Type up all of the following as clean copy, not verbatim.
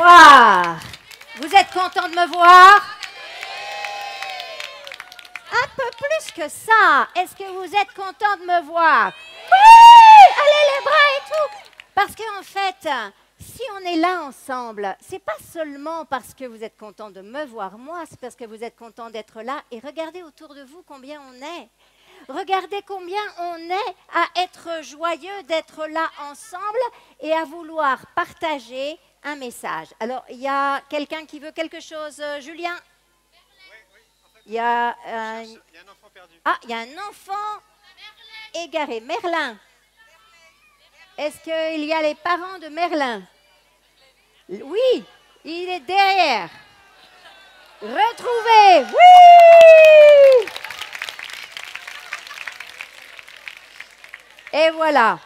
voir. Vous êtes content de me voir? Un peu plus que ça. Est-ce que vous êtes content de me voir? Oui! Allez les bras et tout. Parce qu'en fait, si on est là ensemble, c'est pas seulement parce que vous êtes content de me voir moi, c'est parce que vous êtes content d'être là. Et regardez autour de vous combien on est. Regardez combien on est à être joyeux d'être là ensemble et à vouloir partager un message. Alors, il y a quelqu'un qui veut quelque chose, Julien? Il y a un enfant perdu. Ah, il y a un enfant égaré. Merlin. Est-ce qu'il y a les parents de Merlin? Oui, il est derrière. Retrouvez. Oui! Et voilà.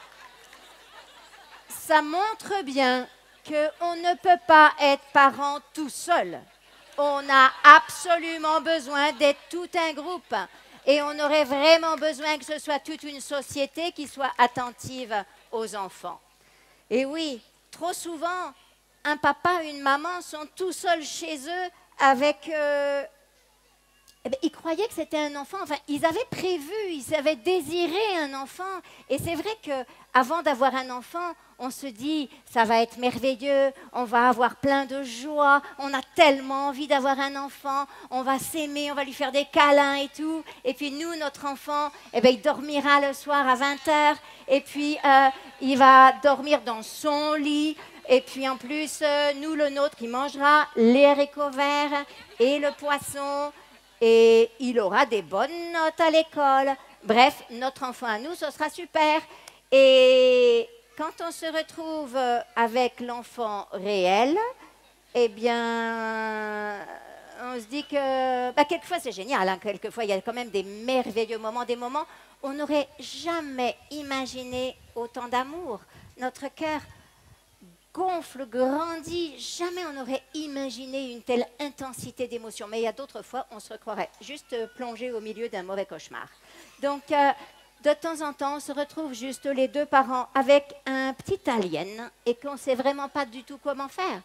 Ça montre bien qu'on ne peut pas être parent tout seul. On a absolument besoin d'être tout un groupe. Et on aurait vraiment besoin que ce soit toute une société qui soit attentive aux enfants. Et oui, trop souvent, un papa, une maman sont tout seuls chez eux avec... ils croyaient que c'était un enfant, enfin, ils avaient prévu, ils avaient désiré un enfant. Et c'est vrai qu'avant d'avoir un enfant, on se dit, ça va être merveilleux, on va avoir plein de joie, on a tellement envie d'avoir un enfant, on va s'aimer, on va lui faire des câlins et tout. Et puis nous, notre enfant, il dormira le soir à 20h, et puis il va dormir dans son lit. Et puis en plus, nous, le nôtre, il mangera les haricots verts et le poisson. Et il aura des bonnes notes à l'école. Bref, notre enfant à nous, ce sera super. Et quand on se retrouve avec l'enfant réel, eh bien, on se dit que... quelquefois, c'est génial. Hein, quelquefois, il y a quand même des merveilleux moments, des moments où on n'aurait jamais imaginé autant d'amour. Notre cœur gonfle, grandit. Jamais on n'aurait imaginé une telle intensité d'émotion. Mais il y a d'autres fois, on se croirait juste plongé au milieu d'un mauvais cauchemar. Donc, de temps en temps, on se retrouve juste les deux parents avec un petit alien et qu'on ne sait vraiment pas du tout comment faire.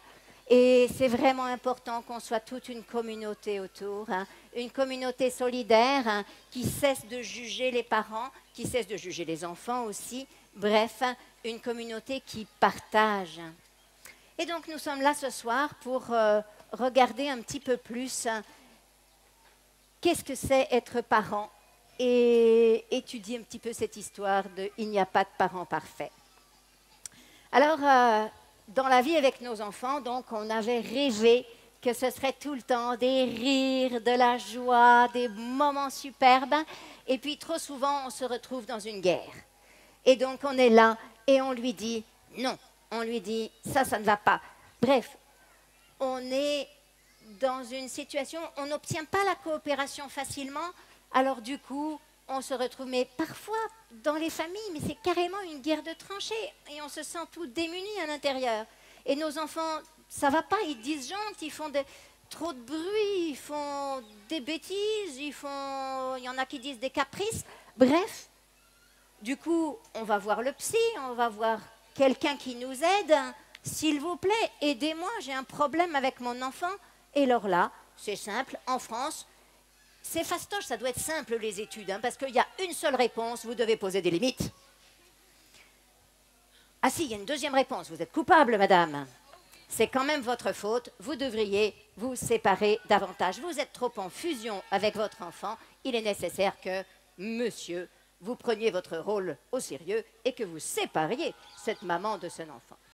Et c'est vraiment important qu'on soit toute une communauté autour, hein, une communauté solidaire hein, qui cesse de juger les parents, qui cesse de juger les enfants aussi. Bref, une communauté qui partage. Et donc, nous sommes là ce soir pour regarder un petit peu plus qu'est-ce que c'est être parent et étudier un petit peu cette histoire de « il n'y a pas de parents parfaits ». Alors, dans la vie avec nos enfants, donc, on avait rêvé que ce serait tout le temps des rires, de la joie, des moments superbes. Et puis, trop souvent, on se retrouve dans une guerre. Et donc, on est là et on lui dit « non ». On lui dit « ça ne va pas ». Bref, on est dans une situation, on n'obtient pas la coopération facilement, alors du coup, on se retrouve, mais parfois dans les familles, mais c'est carrément une guerre de tranchées, et on se sent tout démunis à l'intérieur. Et nos enfants, ça ne va pas, ils disjonctent, ils font trop de bruit, ils font des bêtises, il y en a qui disent des caprices. Bref, du coup, on va voir le psy, on va voir quelqu'un qui nous aide, s'il vous plaît, aidez-moi, j'ai un problème avec mon enfant. Et alors là, c'est simple, en France, c'est fastoche, ça doit être simple les études, hein, parce qu'il y a une seule réponse, vous devez poser des limites. Ah si, il y a une deuxième réponse, vous êtes coupable, madame. C'est quand même votre faute, vous devriez vous séparer davantage. Vous êtes trop en fusion avec votre enfant, il est nécessaire que, monsieur, vous preniez votre rôle au sérieux et que vous sépariez cette maman de son enfant.